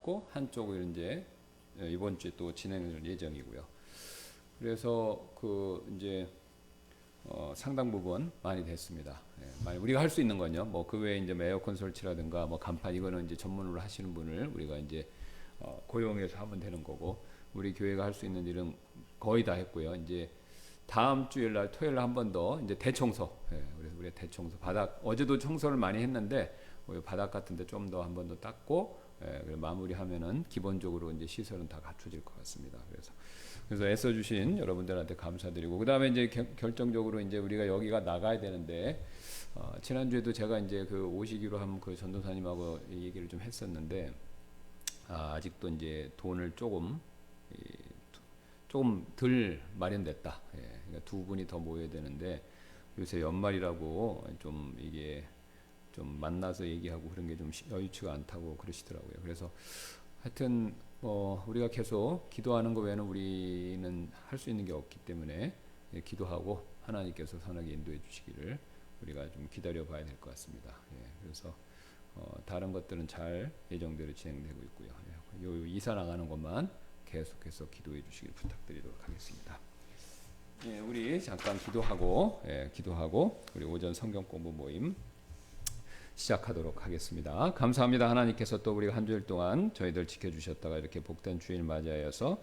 있고 한쪽을 이제 이번 주에 또 진행할 예정이고요. 그래서 그 이제 상당 부분 많이 됐습니다. 예, 많이 우리가 할 수 있는 건요. 뭐 그 외에 이제 에어컨 설치라든가 뭐 간판 이거는 이제 전문으로 하시는 분을 우리가 이제 고용해서 하면 되는 거고, 우리 교회가 할 수 있는 일은 거의 다 했고요. 이제 다음 주일 날 토요일 날 한 번 더 이제 대청소. 예, 그래서 우리가 대청소 바닥 어제도 청소를 많이 했는데 우리 바닥 같은데 좀 더 한 번 더 닦고, 예, 그리고 마무리하면은 기본적으로 이제 시설은 다 갖춰질 것 같습니다. 그래서 애써주신 여러분들한테 감사드리고, 그 다음에 이제 결정적으로 이제 우리가 여기가 나가야 되는데, 지난주에도 제가 이제 그 오시기로 한 그 전도사님하고 얘기를 좀 했었는데, 아직도 이제 돈을 조금 덜 마련됐다. 예, 그러니까 두 분이 더 모여야 되는데, 요새 연말이라고 좀 이게 좀 만나서 얘기하고 그런 게 좀 여의치가 않다고 그러시더라고요. 그래서 하여튼 우리가 계속 기도하는 거 외에는 우리는 할 수 있는 게 없기 때문에, 예, 기도하고 하나님께서 선하게 인도해 주시기를 우리가 좀 기다려 봐야 될 것 같습니다. 예, 그래서 다른 것들은 잘 예정대로 진행되고 있고요. 예, 요 이사 나가는 것만 계속해서 기도해 주시길 부탁드리도록 하겠습니다. 예, 우리 잠깐 기도하고 우리 오전 성경 공부 모임 시작하도록 하겠습니다. 감사합니다. 하나님께서 또 우리가 한 주일 동안 저희들 지켜주셨다가 이렇게 복된 주일 맞이하여서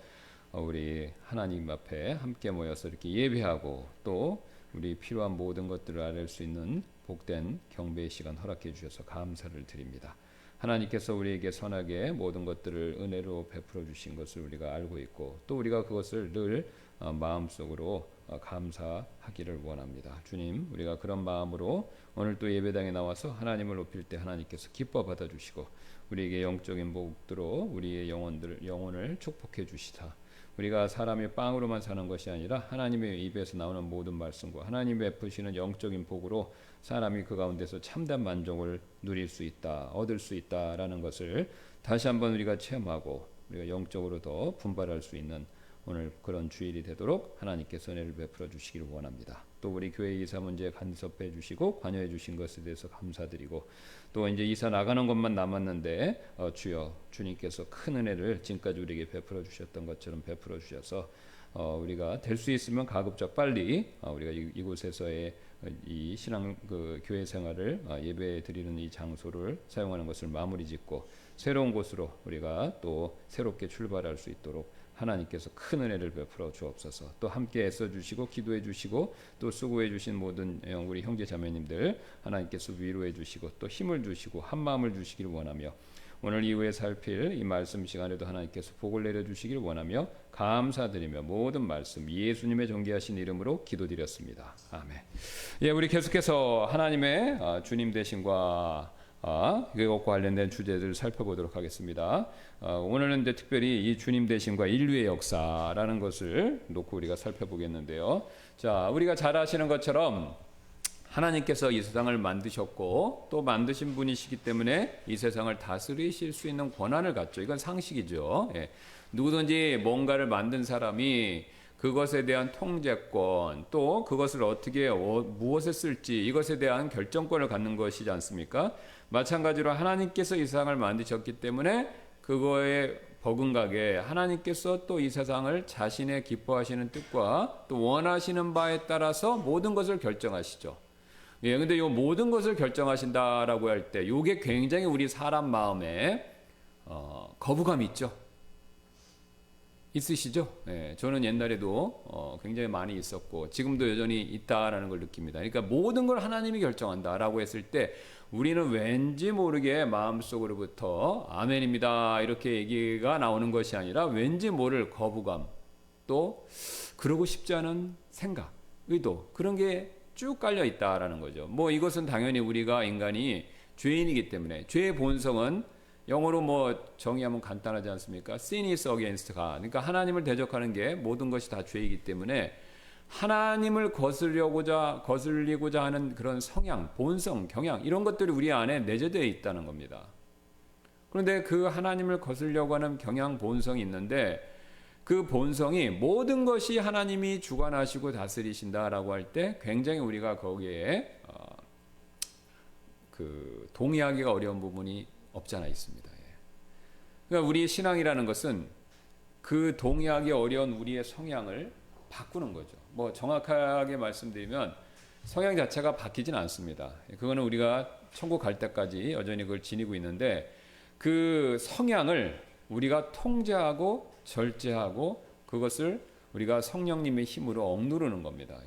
우리 하나님 앞에 함께 모여서 이렇게 예배하고, 또 우리 필요한 모든 것들을 알릴 수 있는 복된 경배의 시간 허락해 주셔서 감사를 드립니다. 하나님께서 우리에게 선하게 모든 것들을 은혜로 베풀어 주신 것을 우리가 알고 있고, 또 우리가 그것을 늘 마음속으로 감사하기를 원합니다. 주님, 우리가 그런 마음으로 오늘 또 예배당에 나와서 하나님을 높일 때 하나님께서 기뻐 받아주시고, 우리에게 영적인 복들로 우리의 영혼을 축복해 주시다. 우리가 사람이 빵으로만 사는 것이 아니라 하나님의 입에서 나오는 모든 말씀과 하나님 베푸시는 영적인 복으로 사람이 그 가운데서 참된 만족을 누릴 수 있다, 얻을 수 있다라는 것을 다시 한번 우리가 체험하고, 우리가 영적으로 더 분발할 수 있는 오늘 그런 주일이 되도록 하나님께서 은혜를 베풀어 주시기를 원합니다. 또 우리 교회 이사 문제에 간섭해 주시고 관여해 주신 것에 대해서 감사드리고, 또 이제 이사 나가는 것만 남았는데 주여, 주님께서 큰 은혜를 지금까지 우리에게 베풀어 주셨던 것처럼 베풀어 주셔서 우리가 될 수 있으면 가급적 빨리 우리가 이곳에서의 이 신앙 교회 생활을 예배 드리는 이 장소를 사용하는 것을 마무리 짓고 새로운 곳으로 우리가 또 새롭게 출발할 수 있도록 하나님께서 큰 은혜를 베풀어 주옵소서. 또 함께 애써 주시고 기도해 주시고 또 수고해 주신 모든 우리 형제 자매님들 하나님께서 위로해 주시고 또 힘을 주시고 한 마음을 주시기를 원하며, 오늘 이후에 살필 이 말씀 시간에도 하나님께서 복을 내려주시기를 원하며 감사드리며 모든 말씀 예수님의 존귀하신 이름으로 기도드렸습니다. 아멘. 예, 우리 계속해서 하나님의 주님 되심과 이것과 관련된 주제들을 살펴보도록 하겠습니다. 오늘은 이제 특별히 이 주님 되심과 인류의 역사라는 것을 놓고 우리가 살펴보겠는데요. 자, 우리가 잘 아시는 것처럼 하나님께서 이 세상을 만드셨고 또 만드신 분이시기 때문에 이 세상을 다스리실 수 있는 권한을 갖죠. 이건 상식이죠. 예. 누구든지 뭔가를 만든 사람이 그것에 대한 통제권, 또 그것을 어떻게 무엇에 쓸지 이것에 대한 결정권을 갖는 것이지 않습니까? 마찬가지로 하나님께서 이 세상을 만드셨기 때문에 그거에 버금가게 하나님께서 또 이 세상을 자신의 기뻐하시는 뜻과 또 원하시는 바에 따라서 모든 것을 결정하시죠. 예, 근데 이 모든 것을 결정하신다라고 할 때 이게 굉장히 우리 사람 마음에 거부감이 있죠. 있으시죠? 예, 저는 옛날에도 굉장히 많이 있었고 지금도 여전히 있다라는 걸 느낍니다. 그러니까 모든 걸 하나님이 결정한다라고 했을 때 우리는 왠지 모르게 마음속으로부터 아멘입니다 이렇게 얘기가 나오는 것이 아니라 왠지 모를 거부감, 또 그러고 싶지 않은 생각, 의도, 그런 게 쭉 깔려 있다라는 거죠. 뭐 이것은 당연히 우리가 인간이 죄인이기 때문에, 죄의 본성은 영어로 뭐 정의하면 간단하지 않습니까? Sin is against God. 그러니까 하나님을 대적하는 게 모든 것이 다 죄이기 때문에 하나님을 거슬리고자 하는 그런 성향, 본성, 경향 이런 것들이 우리 안에 내재되어 있다는 겁니다. 그런데 그 하나님을 거슬려고 하는 경향, 본성이 있는데 그 본성이 모든 것이 하나님이 주관하시고 다스리신다라고 할 때 굉장히 우리가 거기에 동의하기가 어려운 부분이 없지 않아 있습니다. 예. 그러니까 우리 신앙이라는 것은 그 동의하기 어려운 우리의 성향을 바꾸는 거죠. 뭐 정확하게 말씀드리면 성향 자체가 바뀌진 않습니다. 그거는 우리가 천국 갈 때까지 여전히 그걸 지니고 있는데 그 성향을 우리가 통제하고 절제하고 그것을 우리가 성령님의 힘으로 억누르는 겁니다.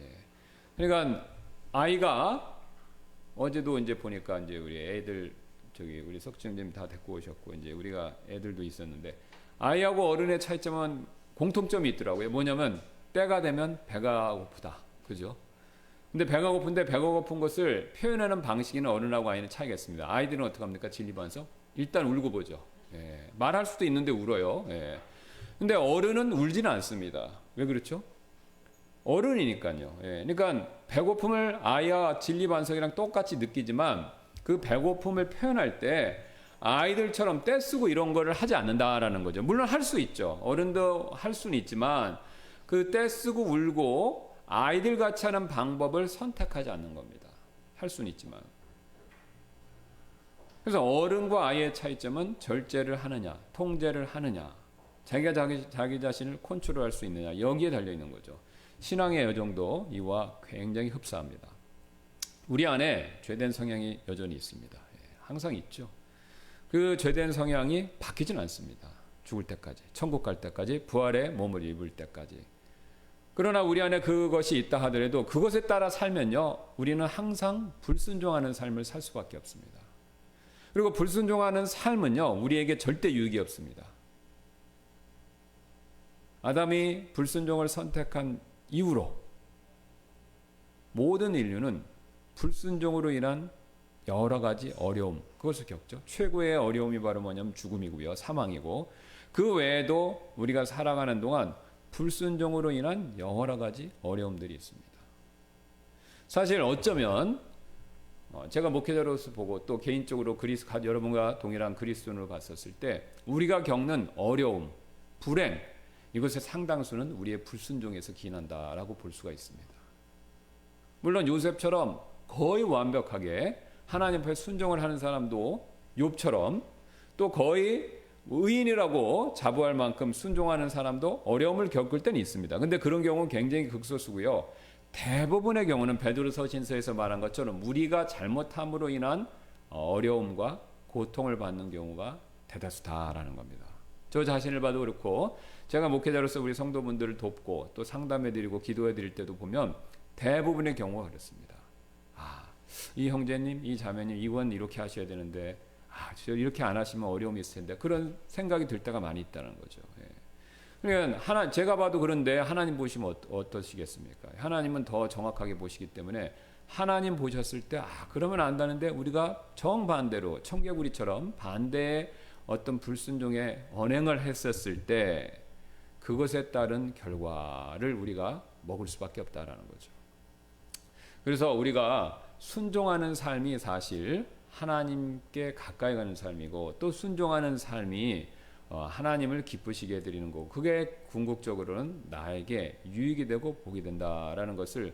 그러니까 아이가 어제도 이제 보니까 이제 우리 애들 저기 우리 석진님 다 데리고 오셨고 이제 우리가 애들도 있었는데 아이하고 어른의 차이점은 공통점이 있더라고요. 뭐냐면 때가 되면 배가 고프다. 그죠? 근데 배가 고픈데 배가 고픈 것을 표현하는 방식이는 어른하고 아이는 차이가 있습니다. 아이들은 어떻게 합니까? 진리반석? 일단 울고 보죠. 말할 수도 있는데 울어요. 근데 어른은 울지는 않습니다. 왜 그렇죠? 어른이니까요. 그러니까 배고픔을 아이와 진리반석이랑 똑같이 느끼지만 그 배고픔을 표현할 때 아이들처럼 떼쓰고 이런 거를 하지 않는다라는 거죠. 물론 할 수 있죠. 어른도 할 수는 있지만 그 떼쓰고 울고 아이들 같이 하는 방법을 선택하지 않는 겁니다. 할 수는 있지만. 그래서 어른과 아이의 차이점은 절제를 하느냐, 통제를 하느냐, 자기가 자기 자신을 컨트롤할 수 있느냐 여기에 달려 있는 거죠. 신앙의 여정도 이와 굉장히 흡사합니다. 우리 안에 죄된 성향이 여전히 있습니다. 항상 있죠. 그 죄된 성향이 바뀌지는 않습니다. 죽을 때까지, 천국 갈 때까지, 부활의 몸을 입을 때까지. 그러나 우리 안에 그것이 있다 하더라도 그것에 따라 살면요, 우리는 항상 불순종하는 삶을 살 수밖에 없습니다. 그리고 불순종하는 삶은요, 우리에게 절대 유익이 없습니다. 아담이 불순종을 선택한 이후로 모든 인류는 불순종으로 인한 여러 가지 어려움, 그것을 겪죠. 최고의 어려움이 바로 뭐냐면 죽음이고요, 사망이고, 그 외에도 우리가 살아가는 동안 불순종으로 인한 여러 가지 어려움들이 있습니다. 사실 어쩌면 제가 목회자로서 보고 또 개인적으로 여러분과 동일한 그리스도인으로 봤었을 때 우리가 겪는 어려움, 불행, 이것의 상당수는 우리의 불순종에서 기인한다라고 볼 수가 있습니다. 물론 요셉처럼 거의 완벽하게 하나님 앞에 순종을 하는 사람도 욥처럼, 또 거의 의인이라고 자부할 만큼 순종하는 사람도 어려움을 겪을 때는 있습니다. 근데 그런 경우는 굉장히 극소수고요. 대부분의 경우는 베드로서신서에서 말한 것처럼 우리가 잘못함으로 인한 어려움과 고통을 받는 경우가 대다수다라는 겁니다. 저 자신을 봐도 그렇고 제가 목회자로서 우리 성도분들을 돕고 또 상담해드리고 기도해드릴 때도 보면 대부분의 경우가 그렇습니다. 이 형제님, 이 자매님, 이건 이렇게 하셔야 되는데 저 이렇게 안 하시면 어려움이 있을 텐데, 그런 생각이 들 때가 많이 있다는 거죠. 그러니까 제가 봐도 그런데 하나님 보시면 어떠시겠습니까? 하나님은 더 정확하게 보시기 때문에 하나님 보셨을 때 그러면 안다는데 우리가 정반대로 청개구리처럼 반대의 어떤 불순종의 언행을 했었을 때 그것에 따른 결과를 우리가 먹을 수밖에 없다라는 거죠. 그래서 우리가 순종하는 삶이 사실 하나님께 가까이 가는 삶이고, 또 순종하는 삶이 하나님을 기쁘시게 해드리는 거고, 그게 궁극적으로는 나에게 유익이 되고 복이 된다라는 것을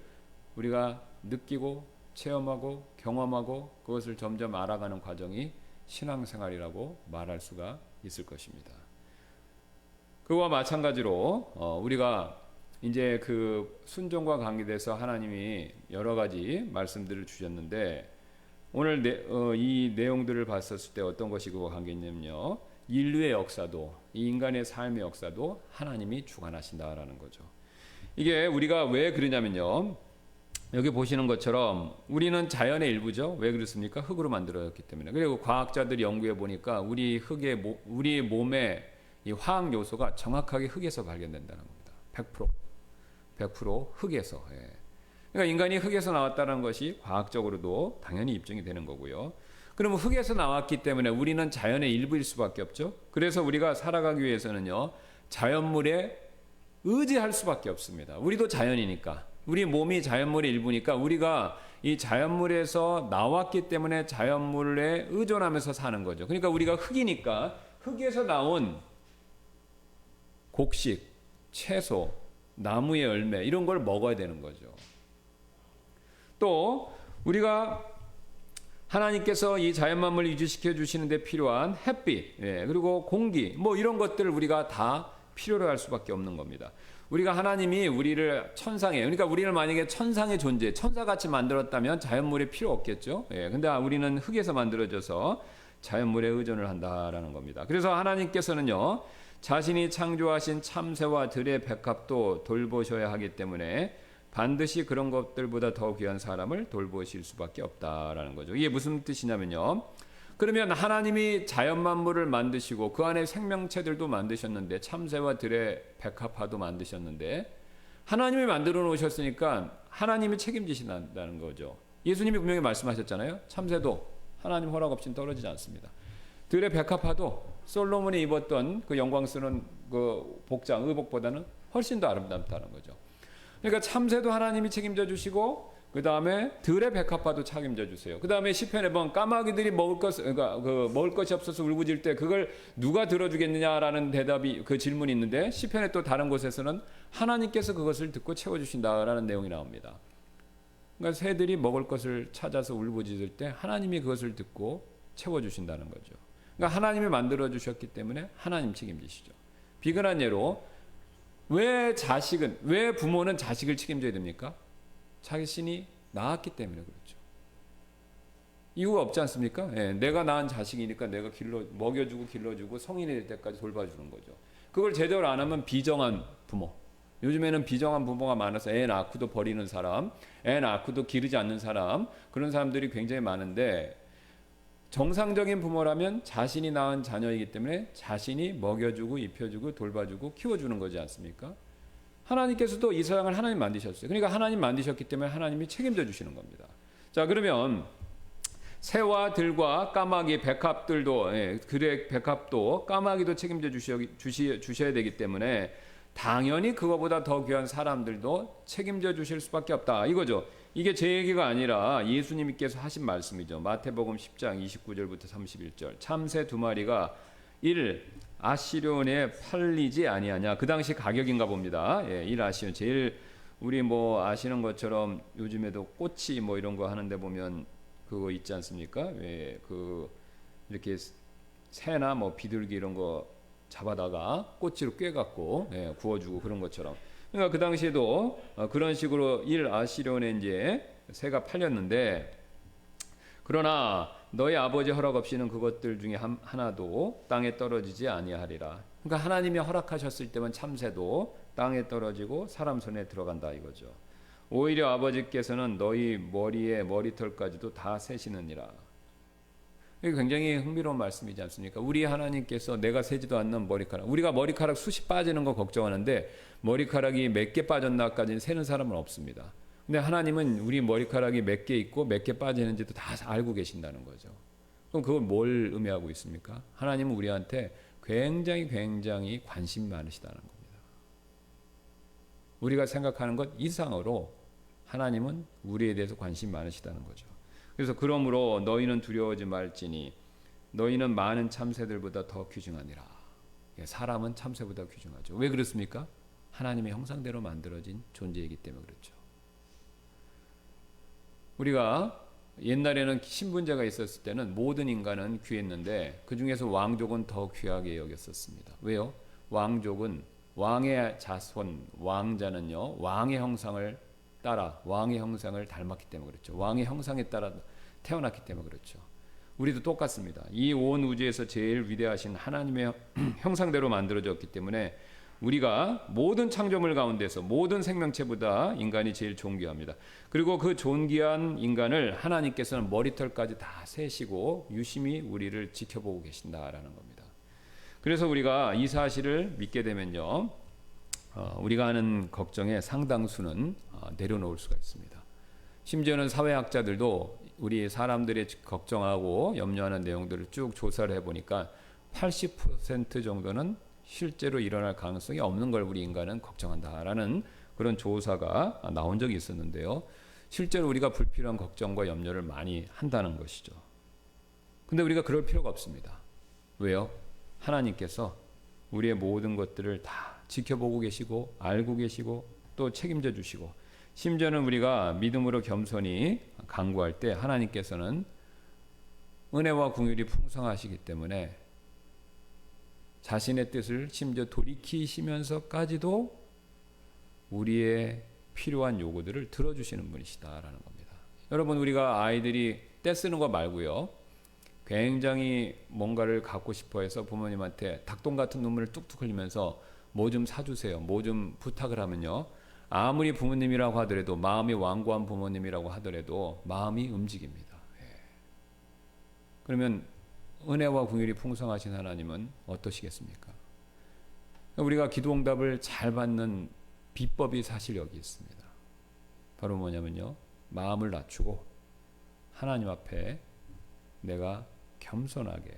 우리가 느끼고 체험하고 경험하고 그것을 점점 알아가는 과정이 신앙생활이라고 말할 수가 있을 것입니다. 그와 마찬가지로 우리가 이제 그 순종과 관계돼서 하나님이 여러 가지 말씀들을 주셨는데, 오늘 이 내용들을 봤었을 때 어떤 것이 그와 관계 있냐면요, 인류의 역사도, 이 인간의 삶의 역사도 하나님이 주관하신다라는 거죠. 이게 우리가 왜 그러냐면요, 여기 보시는 것처럼 우리는 자연의 일부죠. 왜 그렇습니까? 흙으로 만들어졌기 때문에. 그리고 과학자들이 연구해 보니까 우리 몸의 이 화학 요소가 정확하게 흙에서 발견된다는 겁니다. 100% 흙에서. 그러니까 인간이 흙에서 나왔다는 것이 과학적으로도 당연히 입증이 되는 거고요. 그러면 흙에서 나왔기 때문에 우리는 자연의 일부일 수밖에 없죠. 그래서 우리가 살아가기 위해서는요, 자연물에 의지할 수밖에 없습니다. 우리도 자연이니까, 우리 몸이 자연물의 일부니까 우리가 이 자연물에서 나왔기 때문에 자연물에 의존하면서 사는 거죠. 그러니까 우리가 흙이니까 흙에서 나온 곡식, 채소, 나무의 열매, 이런 걸 먹어야 되는 거죠. 또 우리가 하나님께서 이 자연 만물을 유지시켜 주시는데 필요한 햇빛, 그리고 공기, 뭐 이런 것들을 우리가 다 필요로 할 수밖에 없는 겁니다. 우리가 하나님이 우리를 천상에, 그러니까 우리를 만약에 천상의 존재, 천사같이 만들었다면 자연물이 필요 없겠죠. 근데 우리는 흙에서 만들어져서 자연물에 의존을 한다라는 겁니다. 그래서 하나님께서는요, 자신이 창조하신 참새와 들의 백합도 돌보셔야 하기 때문에 반드시 그런 것들보다 더 귀한 사람을 돌보실 수밖에 없다라는 거죠. 이게 무슨 뜻이냐면요, 그러면 하나님이 자연 만물을 만드시고 그 안에 생명체들도 만드셨는데, 참새와 들의 백합화도 만드셨는데, 하나님이 만들어 놓으셨으니까 하나님이 책임지신다는 거죠. 예수님이 분명히 말씀하셨잖아요. 참새도 하나님 허락 없이는 떨어지지 않습니다. 들의 백합화도 솔로몬이 입었던 그 영광스러운 그 복장, 의복보다는 훨씬 더 아름답다는 거죠. 그러니까 참새도 하나님이 책임져 주시고, 그 다음에 들의 백합화도 책임져 주세요. 그 다음에 시편에 보면 까마귀들이 먹을 것이 없어서 울부짖을 때 그걸 누가 들어주겠느냐라는 대답이, 그 질문이 있는데, 시편에 또 다른 곳에서는 하나님께서 그것을 듣고 채워주신다라는 내용이 나옵니다. 그러니까 새들이 먹을 것을 찾아서 울부짖을 때 하나님이 그것을 듣고 채워주신다는 거죠. 그러니까 하나님이 만들어 주셨기 때문에 하나님 책임지시죠. 비근한 예로, 왜 부모는 자식을 책임져야 됩니까? 자신이 낳았기 때문에 그렇죠. 이유가 없지 않습니까? 내가 낳은 자식이니까 내가 먹여주고 길러주고 성인이 될 때까지 돌봐주는 거죠. 그걸 제대로 안 하면 비정한 부모. 요즘에는 비정한 부모가 많아서 애 낳고도 버리는 사람, 애 낳고도 기르지 않는 사람, 그런 사람들이 굉장히 많은데, 정상적인 부모라면 자신이 낳은 자녀이기 때문에 자신이 먹여주고 입혀주고 돌봐주고 키워주는 거지 않습니까? 하나님께서도 이 세상을 하나님 만드셨어요. 그러니까 하나님 만드셨기 때문에 하나님이 책임져 주시는 겁니다. 자, 그러면 새와 들과 까마귀, 백합들도, 들의 백합도 까마귀도 책임져 주셔야 되기 때문에 당연히 그거보다 더 귀한 사람들도 책임져 주실 수밖에 없다, 이거죠. 이게 제 얘기가 아니라 예수님께서 하신 말씀이죠. 마태복음 10장 29절부터 31절. 참새 2마리가 1 아시리온에 팔리지 아니하냐. 그 당시 가격인가 봅니다. 1 아시리온. 제일 우리 뭐 아시는 것처럼 요즘에도 꼬치 뭐 이런 거 하는데 보면 그거 있지 않습니까? 그 이렇게 새나 뭐 비둘기 이런 거 잡아다가 꼬치로 꿰갖고 구워주고 그런 것처럼. 그러니까 그 당시에도 그런 식으로 1 아시리온에 이제 새가 팔렸는데, 그러나 너희 아버지 허락 없이는 그것들 중에 하나도 땅에 떨어지지 아니하리라. 그러니까 하나님이 허락하셨을 때만 참새도 땅에 떨어지고 사람 손에 들어간다, 이거죠. 오히려 아버지께서는 너희 머리에 머리털까지도 다 세시느니라. 이게 굉장히 흥미로운 말씀이지 않습니까? 우리 하나님께서 내가 세지도 않는 머리카락, 우리가 머리카락 숱이 빠지는 거 걱정하는데 머리카락이 몇 개 빠졌나까지는 세는 사람은 없습니다. 근데 하나님은 우리 머리카락이 몇 개 있고 몇 개 빠지는지도 다 알고 계신다는 거죠. 그럼 그걸 뭘 의미하고 있습니까? 하나님은 우리한테 굉장히 관심 많으시다는 겁니다. 우리가 생각하는 것 이상으로 하나님은 우리에 대해서 관심 많으시다는 거죠. 그래서 그러므로 너희는 두려워하지 말지니 너희는 많은 참새들보다 더 귀중하니라. 사람은 참새보다 귀중하죠. 왜 그렇습니까? 하나님의 형상대로 만들어진 존재이기 때문에 그렇죠. 우리가 옛날에는 신분제가 있었을 때는 모든 인간은 귀했는데 그 중에서 왕족은 더 귀하게 여겼었습니다. 왜요? 왕족은 왕의 자손, 왕자는요, 왕의 형상을 따라 왕의 형상을 닮았기 때문에 그렇죠. 왕의 형상에 따라 태어났기 때문에 그렇죠. 우리도 똑같습니다. 이 온 우주에서 제일 위대하신 하나님의 형상대로 만들어졌기 때문에 우리가 모든 창조물 가운데서 모든 생명체보다 인간이 제일 존귀합니다. 그리고 그 존귀한 인간을 하나님께서는 머리털까지 다 세시고 유심히 우리를 지켜보고 계신다라는 겁니다. 그래서 우리가 이 사실을 믿게 되면요, 우리가 하는 걱정의 상당수는 내려놓을 수가 있습니다. 심지어는 사회학자들도 우리 사람들이 걱정하고 염려하는 내용들을 쭉 조사를 해보니까 80% 정도는 실제로 일어날 가능성이 없는 걸 우리 인간은 걱정한다라는 그런 조사가 나온 적이 있었는데요. 실제로 우리가 불필요한 걱정과 염려를 많이 한다는 것이죠. 근데 우리가 그럴 필요가 없습니다. 왜요? 하나님께서 우리의 모든 것들을 다 지켜보고 계시고 알고 계시고 또 책임져 주시고, 심지어는 우리가 믿음으로 겸손히 간구할 때 하나님께서는 은혜와 긍휼이 풍성하시기 때문에 자신의 뜻을 심지어 돌이키시면서까지도 우리의 필요한 요구들을 들어주시는 분이시다라는 겁니다. 여러분, 우리가 아이들이 떼쓰는 거 말고요, 굉장히 뭔가를 갖고 싶어 해서 부모님한테 닭똥 같은 눈물을 뚝뚝 흘리면서 뭐 좀 사주세요, 뭐 좀 부탁을 하면요, 아무리 부모님이라고 하더라도, 마음이 완고한 부모님이라고 하더라도 마음이 움직입니다. 그러면 은혜와 긍휼이 풍성하신 하나님은 어떠시겠습니까? 우리가 기도응답을 잘 받는 비법이 사실 여기 있습니다. 바로 뭐냐면요, 마음을 낮추고 하나님 앞에 내가 겸손하게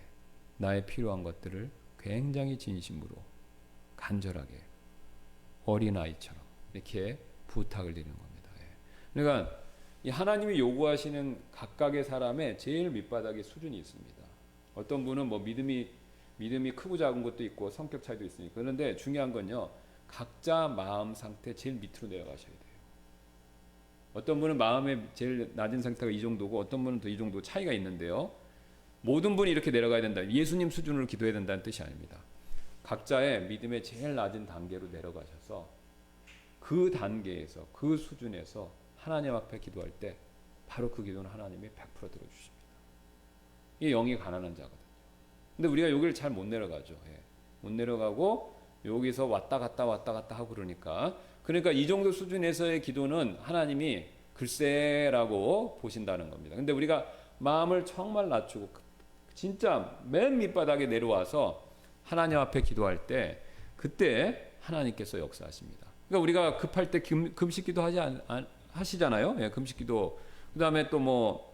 나의 필요한 것들을 굉장히 진심으로 간절하게 어린아이처럼 이렇게 부탁을 드리는 겁니다. 그러니까 이 하나님이 요구하시는 각각의 사람의 제일 밑바닥의 수준이 있습니다. 어떤 분은 뭐 믿음이 크고 작은 것도 있고 성격 차이도 있으니까. 그런데 중요한 건요, 각자 마음 상태 제일 밑으로 내려가셔야 돼요. 어떤 분은 마음의 제일 낮은 상태가 이 정도고 어떤 분은 더 이 정도 차이가 있는데요, 모든 분이 이렇게 내려가야 된다, 예수님 수준으로 기도해야 된다는 뜻이 아닙니다. 각자의 믿음의 제일 낮은 단계로 내려가셔서 그 단계에서, 그 수준에서 하나님 앞에 기도할 때 바로 그 기도는 하나님이 100% 들어주십니다. 이게 영이 가난한 자거든요. 근데 우리가 여기를 잘 못 내려가죠. 못 내려가고 여기서 왔다 갔다 하고 그러니까 이 정도 수준에서의 기도는 하나님이 글쎄라고 보신다는 겁니다. 근데 우리가 마음을 정말 낮추고 진짜 맨 밑바닥에 내려와서 하나님 앞에 기도할 때 그때 하나님께서 역사하십니다. 그러니까 우리가 급할 때 금식기도 하시잖아요. 금식기도. 그 다음에 또 뭐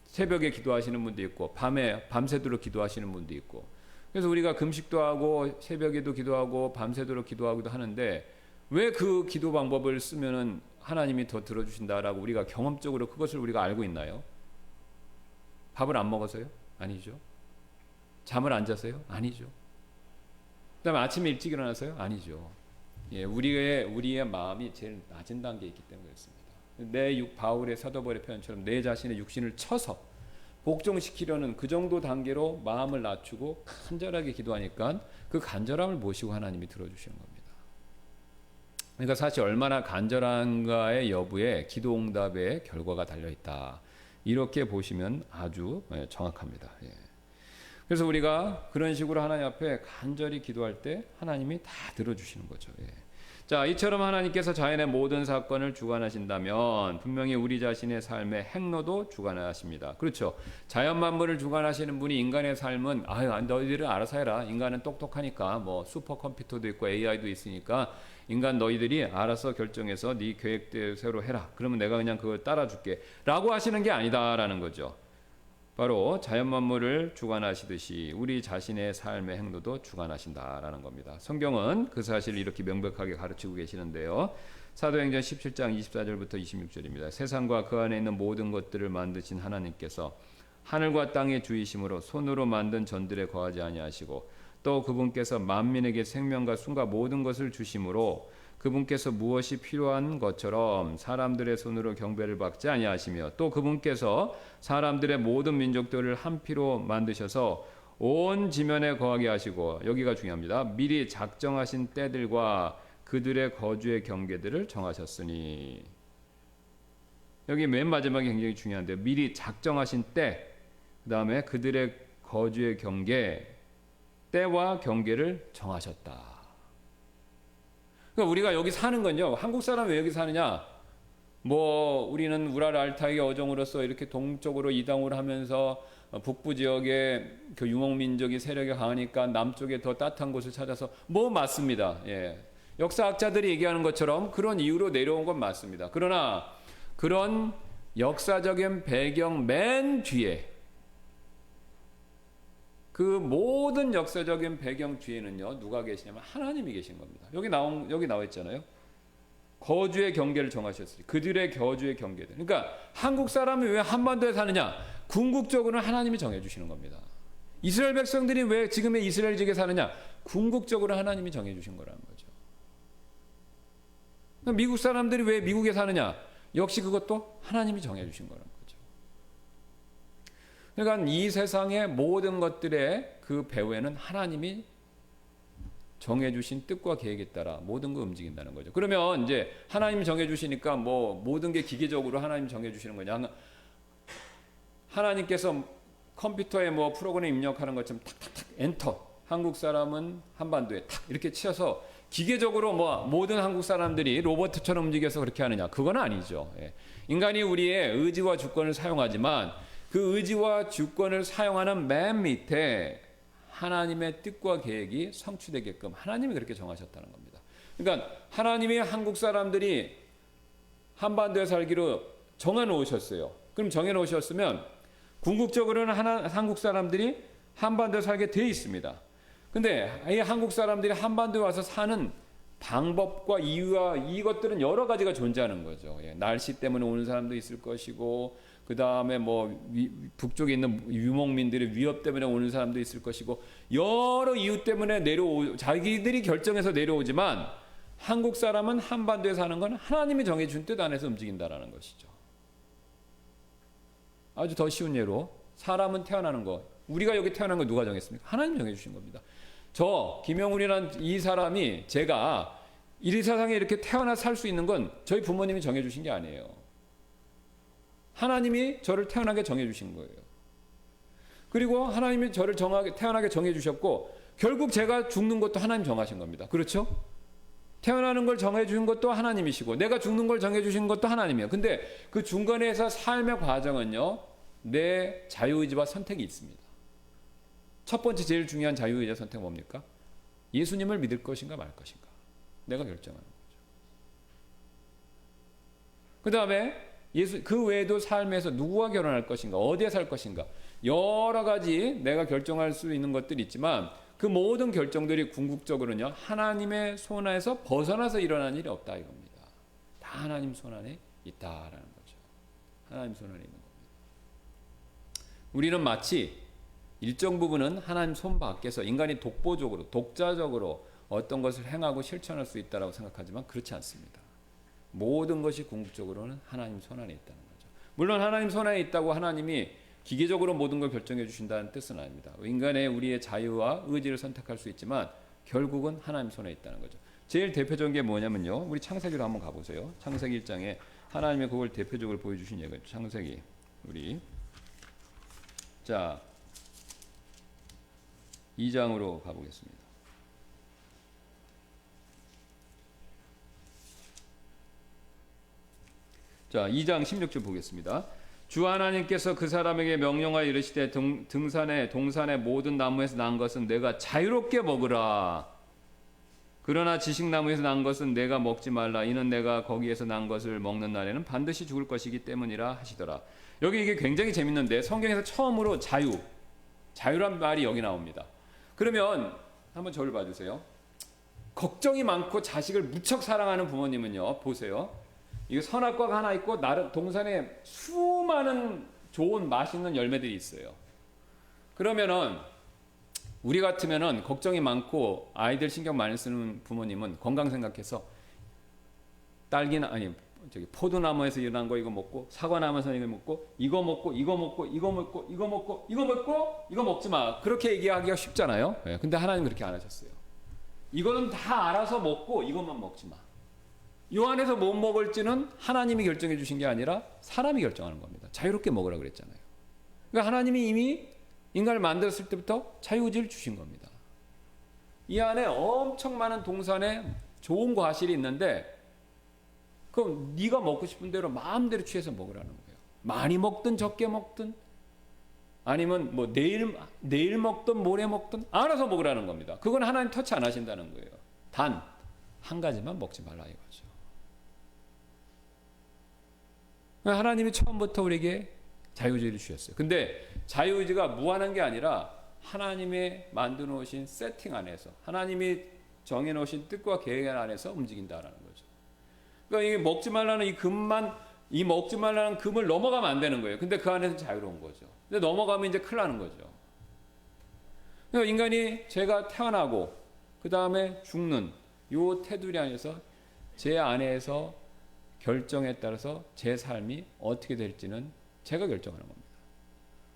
새벽에 기도하시는 분도 있고 밤새도록 기도하시는 분도 있고. 그래서 우리가 금식도 하고 새벽에도 기도하고 밤새도록 기도하기도 하는데 왜 그 기도 방법을 쓰면은 하나님이 더 들어주신다라고 우리가 경험적으로 그것을 우리가 알고 있나요? 밥을 안 먹어서요? 아니죠. 잠을 안 자서요? 아니죠. 그 다음에 아침에 일찍 일어나서요? 아니죠. 우리의 마음이 제일 낮은 단계에 있기 때문에 그렇습니다. 바울의 사도벌의 표현처럼 내 자신의 육신을 쳐서 복종시키려는 그 정도 단계로 마음을 낮추고 간절하게 기도하니까 그 간절함을 모시고 하나님이 들어주시는 겁니다. 그러니까 사실 얼마나 간절한가의 여부에 기도응답의 결과가 달려있다, 이렇게 보시면 아주 정확합니다. 그래서 우리가 그런 식으로 하나님 앞에 간절히 기도할 때 하나님이 다 들어주시는 거죠. 자, 이처럼 하나님께서 자연의 모든 사건을 주관하신다면 분명히 우리 자신의 삶의 행로도 주관하십니다. 그렇죠. 자연 만물을 주관하시는 분이 인간의 삶은 너희들은 알아서 해라, 인간은 똑똑하니까, 뭐 슈퍼컴퓨터도 있고 AI도 있으니까 인간 너희들이 알아서 결정해서 네 계획대로 해라, 그러면 내가 그냥 그걸 따라줄게 라고 하시는 게 아니다라는 거죠. 바로 자연 만물을 주관하시듯이 우리 자신의 삶의 행로도 주관하신다라는 겁니다. 성경은 그 사실을 이렇게 명백하게 가르치고 계시는데요. 사도행전 17장 24절부터 26절입니다. 세상과 그 안에 있는 모든 것들을 만드신 하나님께서 하늘과 땅의 주이심으로 손으로 만든 전들에 거하지 아니하시고 또 그분께서 만민에게 생명과 숨과 모든 것을 주심으로 그분께서 무엇이 필요한 것처럼 사람들의 손으로 경배를 받지 아니하시며 또 그분께서 사람들의 모든 민족들을 한 피로 만드셔서 온 지면에 거하게 하시고, 여기가 중요합니다, 미리 작정하신 때들과 그들의 거주의 경계들을 정하셨으니. 여기 맨 마지막이 굉장히 중요한데요. 미리 작정하신 때, 그 다음에 그들의 거주의 경계, 때와 경계를 정하셨다. 그러니까 우리가 여기 사는 건요, 한국 사람이 왜 여기 사느냐, 뭐 우리는 우랄 알타이의 어종으로서 이렇게 동쪽으로 이동을 하면서 북부 지역에 그 유목민족이 세력이 강하니까 남쪽에 더 따뜻한 곳을 찾아서, 뭐 맞습니다. 역사학자들이 얘기하는 것처럼 그런 이유로 내려온 건 맞습니다. 그러나 그런 역사적인 배경 맨 뒤에, 그 모든 역사적인 배경 뒤에는요, 누가 계시냐면 하나님이 계신 겁니다. 여기 나와 있잖아요. 거주의 경계를 정하셨으니 그들의 거주의 경계들. 그러니까 한국 사람이 왜 한반도에 사느냐? 궁극적으로는 하나님이 정해주시는 겁니다. 이스라엘 백성들이 왜 지금의 이스라엘 지역에 사느냐? 궁극적으로 하나님이 정해주신 거라는 거죠. 그러니까 미국 사람들이 왜 미국에 사느냐? 역시 그것도 하나님이 정해주신 거라는 거죠. 그러니까 이 세상의 모든 것들의 그 배후에는 하나님이 정해주신 뜻과 계획에 따라 모든 거 움직인다는 거죠. 그러면 이제 하나님이 정해주시니까 뭐 모든 게 기계적으로 하나님 정해주시는 거냐? 하나님께서 컴퓨터에 뭐 프로그램 입력하는 것처럼 탁탁탁 엔터. 한국 사람은 한반도에 탁 이렇게 치어서 기계적으로 뭐 모든 한국 사람들이 로봇처럼 움직여서 그렇게 하느냐? 그건 아니죠. 예. 인간이 우리의 의지와 주권을 사용하지만 그 의지와 주권을 사용하는 맨 밑에 하나님의 뜻과 계획이 성취되게끔 하나님이 그렇게 정하셨다는 겁니다. 그러니까 하나님이 한국 사람들이 한반도에 살기로 정해 놓으셨어요. 그럼 정해 놓으셨으면 궁극적으로는 한국 사람들이 한반도에 살게 돼 있습니다. 근데 이 한국 사람들이 한반도에 와서 사는 방법과 이유와 이것들은 여러 가지가 존재하는 거죠. 예, 날씨 때문에 오는 사람도 있을 것이고, 그 다음에 뭐 북쪽에 있는 유목민들의 위협 때문에 오는 사람도 있을 것이고, 여러 이유 때문에 자기들이 결정해서 내려오지만 한국 사람은 한반도에 사는 건 하나님이 정해준 뜻 안에서 움직인다라는 것이죠. 아주 더 쉬운 예로 사람은 태어나는 것, 우리가 여기 태어난 거 누가 정했습니까? 하나님 정해주신 겁니다. 저 김영훈이라는 이 사람이 제가 이 세상에 이렇게 태어나 살 수 있는 건 저희 부모님이 정해주신 게 아니에요. 하나님이 저를 태어나게 정해주신 거예요. 그리고 하나님이 저를 태어나게 정해주셨고, 결국 제가 죽는 것도 하나님 정하신 겁니다. 그렇죠? 태어나는 걸 정해주신 것도 하나님이시고, 내가 죽는 걸 정해주신 것도 하나님이에요. 근데 그 중간에서 삶의 과정은요, 내 자유의지와 선택이 있습니다. 첫 번째 제일 중요한 자유의지와 선택은 뭡니까? 예수님을 믿을 것인가 말 것인가. 내가 결정하는 거죠. 그 다음에 그 외에도 삶에서 누구와 결혼할 것인가, 어디에 살 것인가, 여러 가지 내가 결정할 수 있는 것들이 있지만 그 모든 결정들이 궁극적으로는요, 하나님의 손 안에서 벗어나서 일어난 일이 없다 이겁니다. 다 하나님 손 안에 있다라는 거죠. 하나님 손 안에 있는 겁니다. 우리는 마치 일정 부분은 하나님 손 밖에서 인간이 독보적으로, 독자적으로 어떤 것을 행하고 실천할 수 있다고 생각하지만 그렇지 않습니다. 모든 것이 궁극적으로는 하나님 손 안에 있다는 거죠. 물론 하나님 손 안에 있다고 하나님이 기계적으로 모든 걸 결정해 주신다는 뜻은 아닙니다. 인간의 우리의 자유와 의지를 선택할 수 있지만 결국은 하나님 손에 있다는 거죠. 제일 대표적인 게 뭐냐면요, 우리 창세기로 한번 가보세요. 창세기 1장에 하나님의 그걸 대표적으로 보여주신 얘기죠. 창세기 우리 2장으로 가보겠습니다. 자, 2장 16절 보겠습니다. 주 하나님께서 그 사람에게 명령하여 이르시되 동산의 모든 나무에서 난 것은 내가 자유롭게 먹으라. 그러나 지식나무에서 난 것은 내가 먹지 말라. 이는 내가 거기에서 난 것을 먹는 날에는 반드시 죽을 것이기 때문이라 하시더라. 여기 이게 굉장히 재밌는데 성경에서 처음으로 자유란 말이 여기 나옵니다. 그러면 한번 저를 봐주세요. 걱정이 많고 자식을 무척 사랑하는 부모님은요, 보세요. 이거 선악과가 하나 있고 동산에 수많은 좋은 맛있는 열매들이 있어요. 그러면은 우리 같으면은 걱정이 많고 아이들 신경 많이 쓰는 부모님은 건강 생각해서 포도나무에서 일어난 거 이거 먹고, 사과나무에서 이거 먹고, 이거 먹고, 이거 먹고, 이거 먹고, 이거 먹고, 이거 먹고, 이거 먹지 마. 그렇게 얘기하기가 쉽잖아요. 근데 하나님 그렇게 안 하셨어요. 이거는 다 알아서 먹고 이것만 먹지 마. 요 안에서 못 먹을지는 하나님이 결정해 주신 게 아니라 사람이 결정하는 겁니다. 자유롭게 먹으라 그랬잖아요. 그러니까 하나님이 이미 인간을 만들었을 때부터 자유의지를 주신 겁니다. 이 안에 엄청 많은 동산에 좋은 과실이 있는데 그럼 네가 먹고 싶은 대로 마음대로 취해서 먹으라는 거예요. 많이 먹든 적게 먹든 아니면 뭐 내일 먹든 모레 먹든 알아서 먹으라는 겁니다. 그건 하나님 터치 안 하신다는 거예요. 단 한 가지만 먹지 말라 이거죠. 하나님이 처음부터 우리에게 자유의지를 주셨어요. 근데 자유의지가 무한한 게 아니라 하나님의 만들어 놓으신 세팅 안에서, 하나님이 정해 놓으신 뜻과 계획 안에서 움직인다라는 거죠. 그러니까 이게 먹지 말라는 이 먹지 말라는 금을 넘어가면 안 되는 거예요. 근데 그 안에서 자유로운 거죠. 근데 넘어가면 이제 큰일 나는 거죠. 그러니까 인간이 제가 태어나고 그 다음에 죽는 요 테두리 안에서 제 안에서 결정에 따라서 제 삶이 어떻게 될지는 제가 결정하는 겁니다.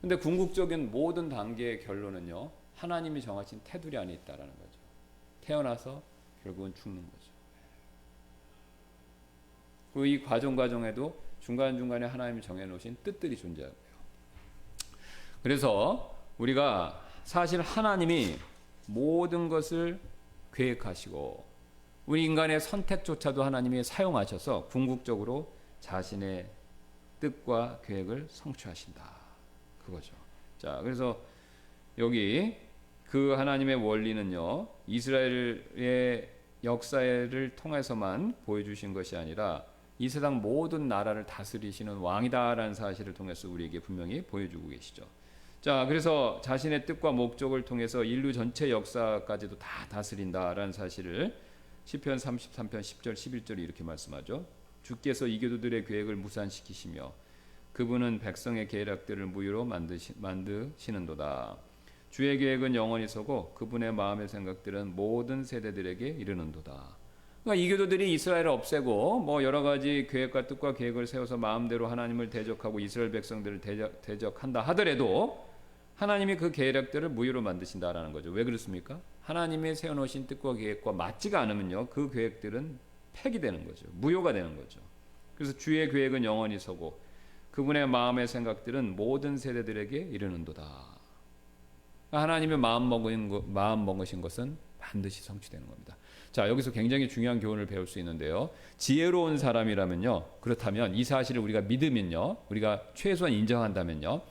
근데 궁극적인 모든 단계의 결론은요, 하나님이 정하신 테두리 안에 있다라는 거죠. 태어나서 결국은 죽는 거죠. 그리고 이 과정에도 중간중간에 하나님이 정해놓으신 뜻들이 존재하고요. 그래서 우리가 사실 하나님이 모든 것을 계획하시고 우리 인간의 선택조차도 하나님이 사용하셔서 궁극적으로 자신의 뜻과 계획을 성취하신다. 그거죠. 자, 그래서 여기 그 하나님의 원리는요, 이스라엘의 역사를 통해서만 보여주신 것이 아니라 이 세상 모든 나라를 다스리시는 왕이다라는 사실을 통해서 우리에게 분명히 보여주고 계시죠. 자, 그래서 자신의 뜻과 목적을 통해서 인류 전체 역사까지도 다 다스린다라는 사실을 시편 33편 10절 11절이 이렇게 말씀하죠. 주께서 이교도들의 계획을 무산시키시며 그분은 백성의 계략들을 무효로 만드시는도다. 주의 계획은 영원히 서고 그분의 마음의 생각들은 모든 세대들에게 이르는도다. 그러니까 이교도들이 이스라엘을 없애고 뭐 여러 가지 계획과 뜻과 계획을 세워서 마음대로 하나님을 대적하고 이스라엘 백성들을 대적한다 하더라도 하나님이 그 계략들을 무효로 만드신다라는 거죠. 왜 그렇습니까? 하나님의 세워놓으신 뜻과 계획과 맞지가 않으면요, 그 계획들은 폐기되는 거죠. 무효가 되는 거죠. 그래서 주의 계획은 영원히 서고 그분의 마음의 생각들은 모든 세대들에게 이르는도다. 하나님의 마음 먹으신 것은 반드시 성취되는 겁니다. 자, 여기서 굉장히 중요한 교훈을 배울 수 있는데요. 지혜로운 사람이라면요, 그렇다면 이 사실을 우리가 믿으면요, 우리가 최소한 인정한다면요,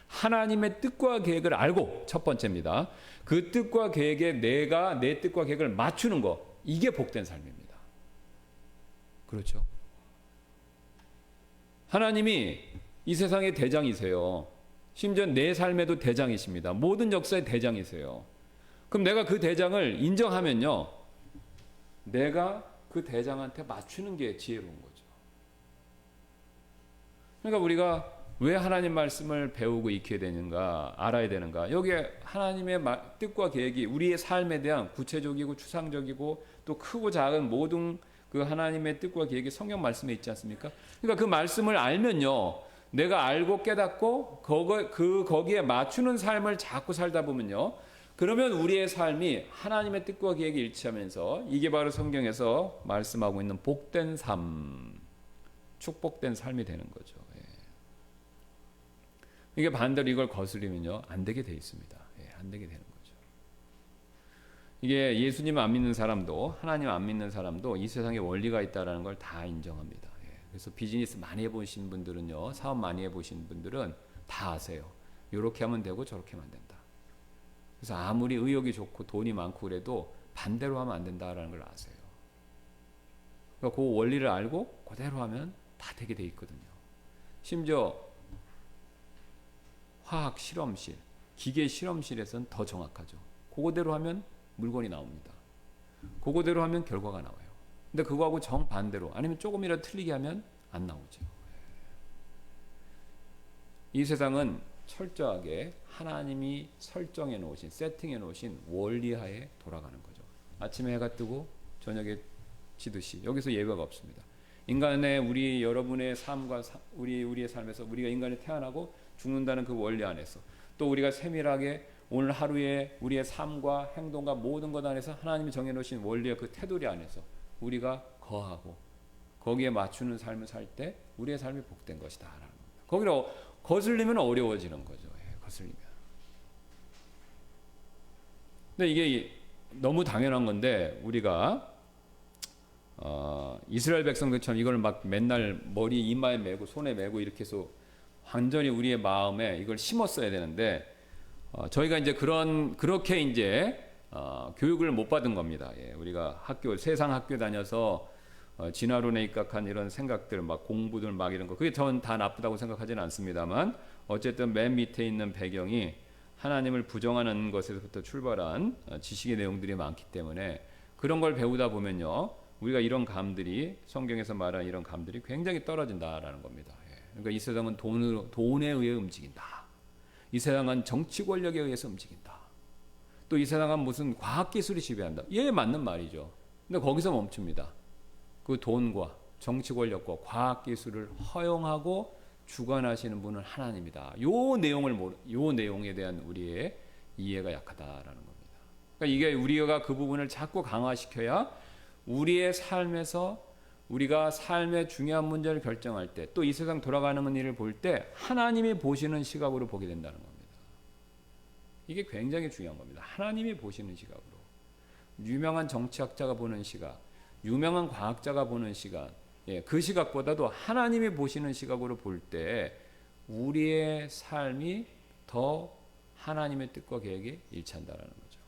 하나님의 뜻과 계획을 알고, 첫 번째입니다. 그 뜻과 계획에 내가 내 뜻과 계획을 맞추는 거, 이게 복된 삶입니다. 그렇죠? 하나님이 이 세상의 대장이세요. 심지어 내 삶에도 대장이십니다. 모든 역사의 대장이세요. 그럼 내가 그 대장을 인정하면요, 내가 그 대장한테 맞추는 게 지혜로운 거죠. 그러니까 우리가 왜 하나님 말씀을 배우고 익혀야 되는가, 알아야 되는가. 여기에 하나님의 뜻과 계획이 우리의 삶에 대한 구체적이고 추상적이고 또 크고 작은 모든 그 하나님의 뜻과 계획이 성경 말씀에 있지 않습니까? 그러니까 그 말씀을 알면요, 내가 알고 깨닫고 거기에 맞추는 삶을 자꾸 살다 보면요, 그러면 우리의 삶이 하나님의 뜻과 계획에 일치하면서 이게 바로 성경에서 말씀하고 있는 복된 삶, 축복된 삶이 되는 거죠. 이게 반대로 이걸 거슬리면요, 안 되게 돼 있습니다. 안 되게 되는 거죠. 이게 예수님 안 믿는 사람도 하나님 안 믿는 사람도 이 세상에 원리가 있다는 걸 다 인정합니다. 그래서 비즈니스 많이 해보신 분들은요, 사업 많이 해보신 분들은 다 아세요. 이렇게 하면 되고 저렇게 하면 안 된다. 그래서 아무리 의욕이 좋고 돈이 많고 그래도 반대로 하면 안 된다라는 걸 아세요. 그러니까 그 원리를 알고 그대로 하면 다 되게 돼 있거든요. 심지어 화학 실험실, 기계 실험실에서는 더 정확하죠. 그거대로 하면 물건이 나옵니다. 그거대로 하면 결과가 나와요. 근데 그거하고 정반대로 아니면 조금이라도 틀리게 하면 안 나오죠. 이 세상은 철저하게 하나님이 설정해 놓으신, 세팅해 놓으신 원리하에 돌아가는 거죠. 아침에 해가 뜨고 저녁에 지듯이 여기서 예외가 없습니다. 인간의 여러분의 삶과 우리의 삶에서 우리가 인간이 태어나고 죽는다는 그 원리 안에서 또 우리가 세밀하게 오늘 하루에 우리의 삶과 행동과 모든 것 안에서 하나님이 정해놓으신 원리의 그 테두리 안에서 우리가 거하고 거기에 맞추는 삶을 살 때 우리의 삶이 복된 것이다 라는 겁니다. 거기로 거슬리면 어려워지는 거죠. 거슬리면. 근데 이게 너무 당연한 건데 우리가 이스라엘 백성들처럼 이걸 막 맨날 머리 이마에 메고 손에 메고 이렇게 해서 완전히 우리의 마음에 이걸 심었어야 되는데 저희가 이제 그렇게 이제 교육을 못 받은 겁니다. 우리가 세상 학교 다녀서 진화론에 입각한 이런 생각들, 막 공부들 막 이런 거, 그게 전 다 나쁘다고 생각하지는 않습니다만 어쨌든 맨 밑에 있는 배경이 하나님을 부정하는 것에서부터 출발한 지식의 내용들이 많기 때문에 그런 걸 배우다 보면요, 우리가 이런 감들이 성경에서 말하는 이런 감들이 굉장히 떨어진다라는 겁니다. 그러니까 이 세상은 돈에 의해 움직인다. 이 세상은 정치 권력에 의해서 움직인다. 또 이 세상은 무슨 과학기술이 지배한다. 예, 맞는 말이죠. 근데 거기서 멈춥니다. 그 돈과 정치 권력과 과학기술을 허용하고 주관하시는 분은 하나님이다. 요 내용에 대한 우리의 이해가 약하다라는 겁니다. 그러니까 이게 우리가 그 부분을 자꾸 강화시켜야 우리의 삶에서 우리가 삶의 중요한 문제를 결정할 때, 또 이 세상 돌아가는 일을 볼 때 하나님이 보시는 시각으로 보게 된다는 겁니다. 이게 굉장히 중요한 겁니다. 하나님이 보시는 시각으로. 유명한 정치학자가 보는 시각, 유명한 과학자가 보는 시각, 그 시각보다도 하나님이 보시는 시각으로 볼 때 우리의 삶이 더 하나님의 뜻과 계획에 일치한다는 거죠.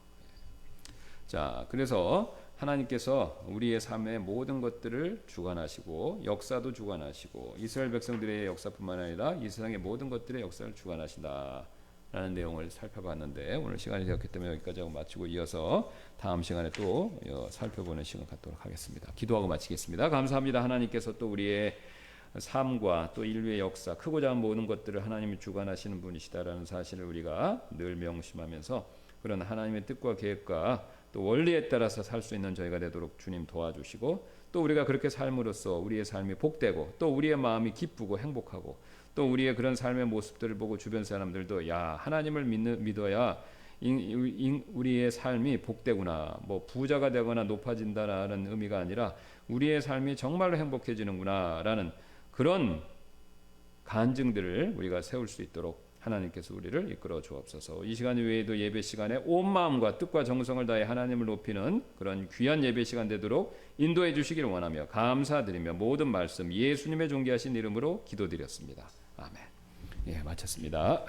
자, 그래서 하나님께서 우리의 삶의 모든 것들을 주관하시고 역사도 주관하시고 이스라엘 백성들의 역사뿐만 아니라 이 세상의 모든 것들의 역사를 주관하신다라는 내용을 살펴봤는데, 오늘 시간이 되었기 때문에 여기까지 하고 마치고 이어서 다음 시간에 또 살펴보는 시간 갖도록 하겠습니다. 기도하고 마치겠습니다. 감사합니다. 하나님께서 또 우리의 삶과 또 인류의 역사, 크고 작은 모든 것들을 하나님이 주관하시는 분이시다라는 사실을 우리가 늘 명심하면서 그런 하나님의 뜻과 계획과 또 원리에 따라서 살 수 있는 저희가 되도록 주님 도와주시고, 또 우리가 그렇게 삶으로써 우리의 삶이 복되고 또 우리의 마음이 기쁘고 행복하고 또 우리의 그런 삶의 모습들을 보고 주변 사람들도 야, 하나님을 믿어야 우리의 삶이 복되구나, 뭐 부자가 되거나 높아진다라는 의미가 아니라 우리의 삶이 정말로 행복해지는구나 라는 그런 간증들을 우리가 세울 수 있도록 하나님께서 우리를 이끌어 주옵소서. 이 시간 외에도 예배 시간에 온 마음과 뜻과 정성을 다해 하나님을 높이는 그런 귀한 예배 시간 되도록 인도해 주시기를 원하며 감사드리며 모든 말씀 예수님의 존귀하신 이름으로 기도드렸습니다. 아멘. 예, 마쳤습니다.